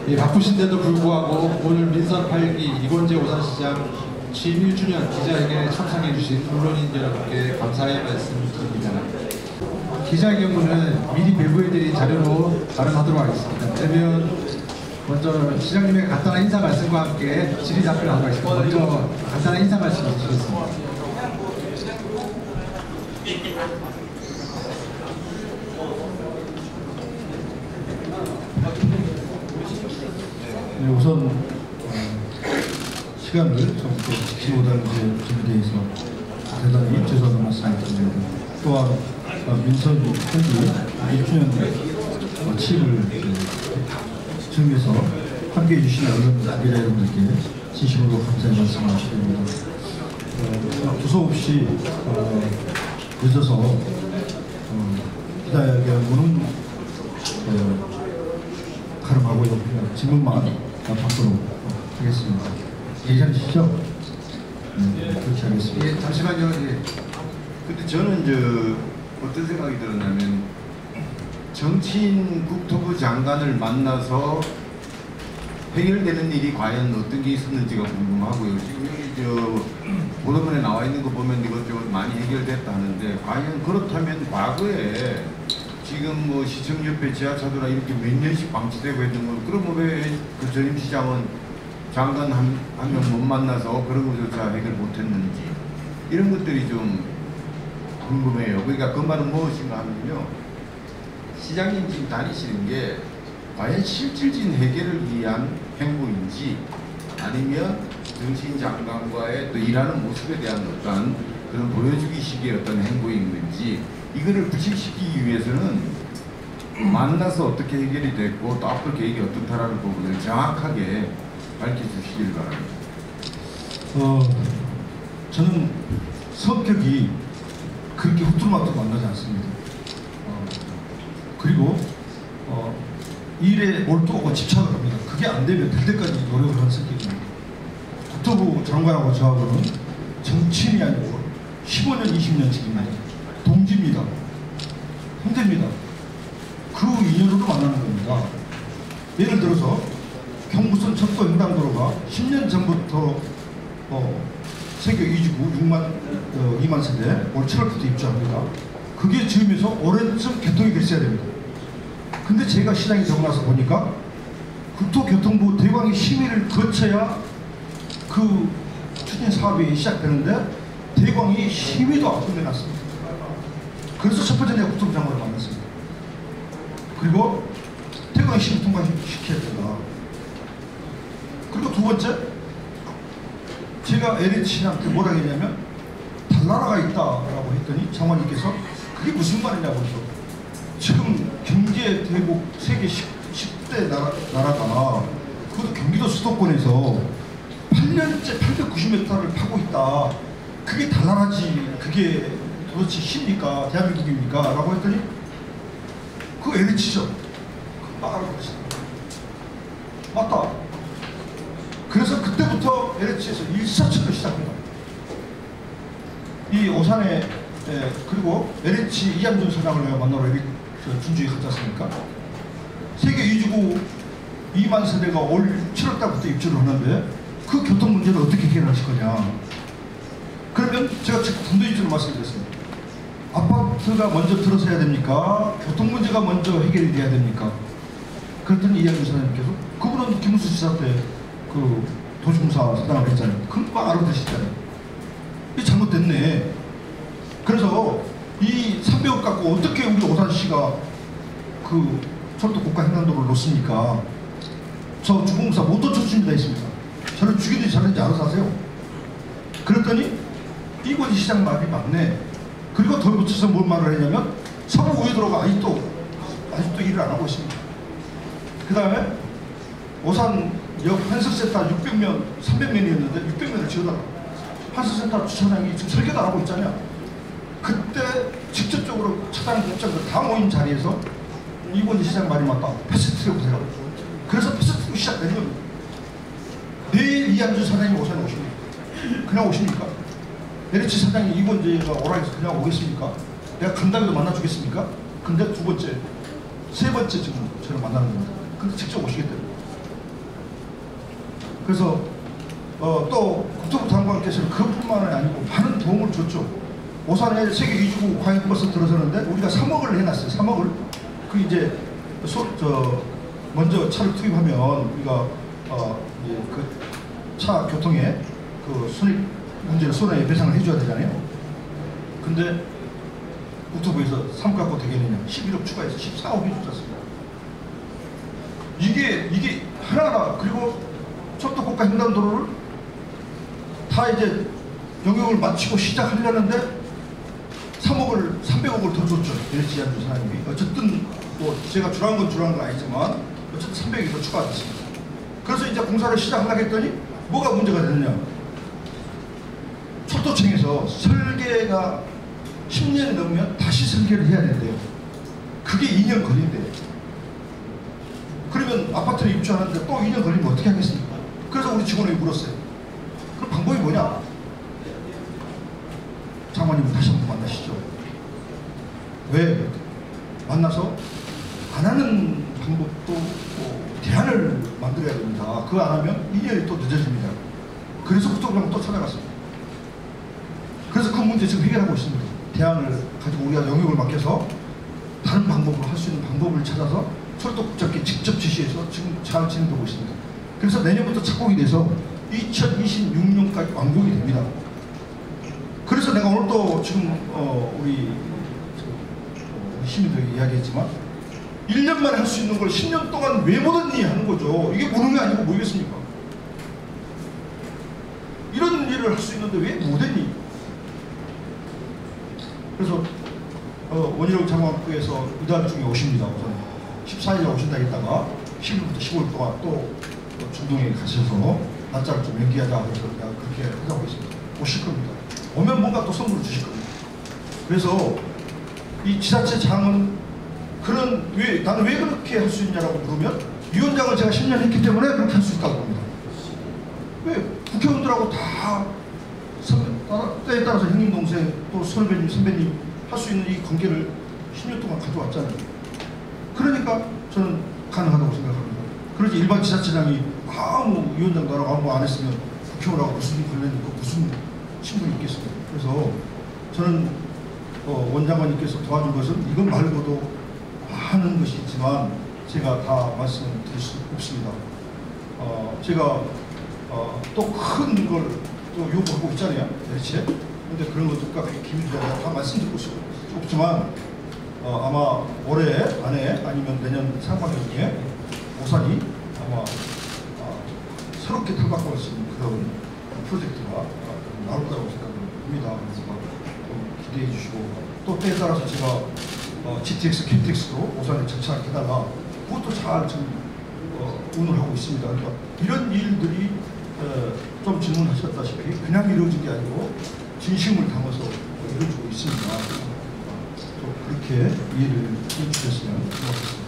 예, 바쁘신데도 불구하고 오늘 민선 8기 이건재 오산시장 취임 1주년 기자회견에 참석해주신 언론인 여러분께 감사의 말씀드립니다. 기자회견문은 미리 배부해드린 자료로 발언하도록 하겠습니다. 그러면 먼저 시장님의 간단한 인사 말씀과 함께 질의 답변을 하도록 하겠습니다. 먼저 간단한 인사 말씀 해주시겠습니다. 네, 우선 시간을 좀 지키지 못하는 점에 대해서 대단히 죄송한 말씀을 드립니다. 또한 민선 8기 1주년 취임을 증명해서 함께해 주신 언론 기자 여러분들께 진심으로 감사의 말씀을 드립니다. 두서없이 늦어서 기자회견문은 가름하고요. 질문만 받도록 하겠습니다. 괜찮으시죠? 네, 그렇게 하겠습니다. 예, 잠시만요. 예. 근데 저는 어떤 생각이 들었냐면 정치인 국토부 장관을 만나서 해결되는 일이 과연 어떤 게 있었는지가 궁금하고요. 지금 여기 보도문에 나와 있는 거 보면 이것저것 많이 해결됐다 하는데 과연 그렇다면 과거에 지금 뭐 시청 옆에 지하차도나 이렇게 몇 년씩 방치되고 있는 건 그럼 왜 그 전임 시장은 장관 한 명 못 만나서 그런 것조차 해결 못했는지 이런 것들이 좀 궁금해요. 그러니까 그 말은 무엇인가 하면요. 시장님 지금 다니시는 게 과연 실질적인 해결을 위한 행보인지 아니면 정치인 장관과의 또 일하는 모습에 대한 어떤 그런 보여주기식의 어떤 행보인 건지 이거를 부식시키기 위해서는 만나서 어떻게 해결이 됐고 또 앞으로 계획이 어떻다라는 부분을 정확하게 밝혀주시길 바랍니다. 저는 성격이 그렇게 후뚜루마뚜루 만나지 않습니다. 그리고 일에 몰두하고 집착을 합니다. 그게 안 되면 될 때까지 노력을 하는 성격입니다. 국토부 장관하고 저하고는 정치인이 아니고 15년, 20년 지기입니다. 동지입니다. 형제입니다. 그 인연으로 만나는 겁니다. 예를 들어서 경부선 척도 횡단도로가 10년 전부터 세계 2지구 2만 세대 올 7월부터 입주합니다. 그게 지으면서 오랜쯤 개통이 됐어야 됩니다. 근데 제가 시장에 되고 나서 보니까 국토교통부 대광의 심의를 거쳐야 그 추진 사업이 시작되는데 대광이 심의도 안 끝내놨습니다. 그래서 첫 번째 내가 국토부 장관을 만났습니다. 그리고 대광의 심의 통과시켜야 된다. 그리고 두 번째, 제가 LH한테 뭐라 했냐면 달나라가 있다라고 했더니 장관님께서 그게 무슨 말이냐고 해서 지금 경제 대국 세계 10대 나라가 그것도 경기도 수도권에서 8년째 890m를 파고 있다. 그게 달나라지 그게 도대체 십니까? 대한민국입니까? 라고 했더니 그 LH죠. 그 알아보고 있습니다. 맞다. 그래서 그때부터 LH에서 일사천리로 시작합니다. 이 오산에 그리고 LH 이한준 사장을 내가 만나러 준주에 갔지 않습니까? 세계 2지구 2만 세대가 올 7월달부터 입주를 하는데 그 교통 문제를 어떻게 해결하실 거냐. 그러면 제가 단도직입적으로 말씀드렸습니다. 아파트가 먼저 들어서야 됩니까? 교통 문제가 먼저 해결이 돼야 됩니까? 그랬더니 이한준 사장님께서 그분은 김문수 지사 때 그 도시공사 사장을 했잖아요. 금방 알아듣으시잖아요. 이게 잘못됐네. 그래서 이 300억 갖고 어떻게 우리 오산시가 그 철도 고가 횡단도로를 놓습니까? 저 주공사 모tor 출신이다 했습니다. 저를 죽이든지 자든지 알아서 하세요. 그랬더니 이건희 시장 말이 맞네. 그리고 더 붙여서 뭔 말을 했냐면 서부 우회도로가 아직도 일을 안 하고 있습니다. 그 다음에 오산 역 한석센터 600명, 300명이었는데 600명을 지어달라. 한석센터 주차장이 지금 설계도 안 하고 있잖아요. 그때 직접적으로 차장 국장들 다 모인 자리에서 이건희 시장 말이 맞다. 패스트트랙 보세요. 그래서 패스트트랙 시작된 겁니다. 내일 이한준 사장님이 오산에 오십니까? 그냥 오십니까? LH 사장이 이건희가 오라 해서 그냥 오겠습니까? 내가 간다고 해도 만나주겠습니까? 근데 두 번째, 세 번째 지금 저를 만나는 겁니다. 근데 직접 오시겠다고. 그래서 또 국토부 장관께서는 그것뿐만 아니고 많은 도움을 줬죠. 오산에 세계 2주국 광역버스 들어서는데 우리가 3억을 해놨어요. 3억을. 그 이제 먼저 차를 투입하면 우리가 이제 그 차 교통에 그 문제를 손해배상을 해줘야 되잖아요. 근데 국토부에서 삼각고 대개는요 11억 추가해서 14억이 줬습니다. 이게 하나하나. 그리고 철도고가 횡단도로를 다 이제 영역을 마치고 시작하려는데 300억을 더 줬죠. LH 이한준 사장님이. 어쨌든 뭐 제가 주라는 건 아니지만 어쨌든 300억이 더 추가됐습니다. 그래서 이제 공사를 시작하려고 했더니 뭐가 문제가 되느냐. 철도청에서 설계가 10년이 넘으면 다시 설계를 해야 된대요. 그게 2년 걸린대요. 그러면 아파트를 입주하는데 또 2년 걸리면 어떻게 하겠습니까? 그래서 우리 직원에게 물었어요. 그럼 방법이 뭐냐? 장관님은 다시 한번 만나시죠. 왜? 만나서 안 하는 방법도 대안을 만들어야 됩니다. 그거 안 하면 2년이 또 늦어집니다. 그래서 국토부랑 또 찾아갔습니다. 그래서 그 문제 지금 해결하고 있습니다. 대안을 가지고 우리가 영역을 맡겨서 다른 방법으로 할 수 있는 방법을 찾아서 철도국장께 직접 지시해서 지금 잘 진행되고 있습니다. 그래서 내년부터 착공이 돼서 2026년까지 완공이 됩니다. 그래서 내가 오늘 또 지금 우리 시민들에게 이야기했지만 1년 만에 할 수 있는 걸 10년 동안 왜 못했니 하는 거죠. 이게 모르는 게 아니고 뭐겠습니까? 이런 일을 할 수 있는데 왜 못했니? 그래서 원희룡 장관께서 이달 중에 오십니다. 우선 14일에 오신다 했다가 10일부터 15일 동안 또 중동에 가셔서 날짜를 좀 연기하자 해서 내가 그렇게 하자고 했습니다. 오실 겁니다. 오면 뭔가 또 선물을 주실 겁니다. 그래서 이 지자체 장은 나는 왜 그렇게 할 수 있냐라고 물으면 위원장을 제가 10년 했기 때문에 그렇게 할 수 있다고 합니다. 왜? 국회의원들하고 다 때에 따라서 형님 동생 또 선배님 할 수 있는 이 관계를 10년 동안 가져왔잖아요. 그러니까 저는 가능하다고 생각합니다. 그러지 일반 지자체장이 아무 위원장 나라고 아무 안 했으면 국회의원하고 무슨 관련이 있고 무슨 친분이 있겠습니까? 그래서 저는 원장관님께서 도와준 것은 이것 말고도 많은 것이 있지만 제가 다 말씀드릴 수 없습니다. 제가 또 큰 걸 또 요구하고 있잖아요. 대체. 근데 그런 것들과 기밀자가 다 말씀드리고 없지만 아마 올해 안에 아니면 내년 상반기에 오산이 아마 새롭게 탈바꿈할 수 있는 그런 프로젝트가 나올 거라고 생각합니다. 그래서 기대해 주시고 또 때에 따라서 제가 GTX, KTX도 오산에 정착해다가 그것도 잘 지금 운을 하고 있습니다. 그러니까 이런 일들이 좀 질문하셨다시피 그냥 이루어진 게 아니고 진심을 담아서 이루어지고 있습니다. 또 그렇게 이해를 해주셨으면 고맙겠습니다.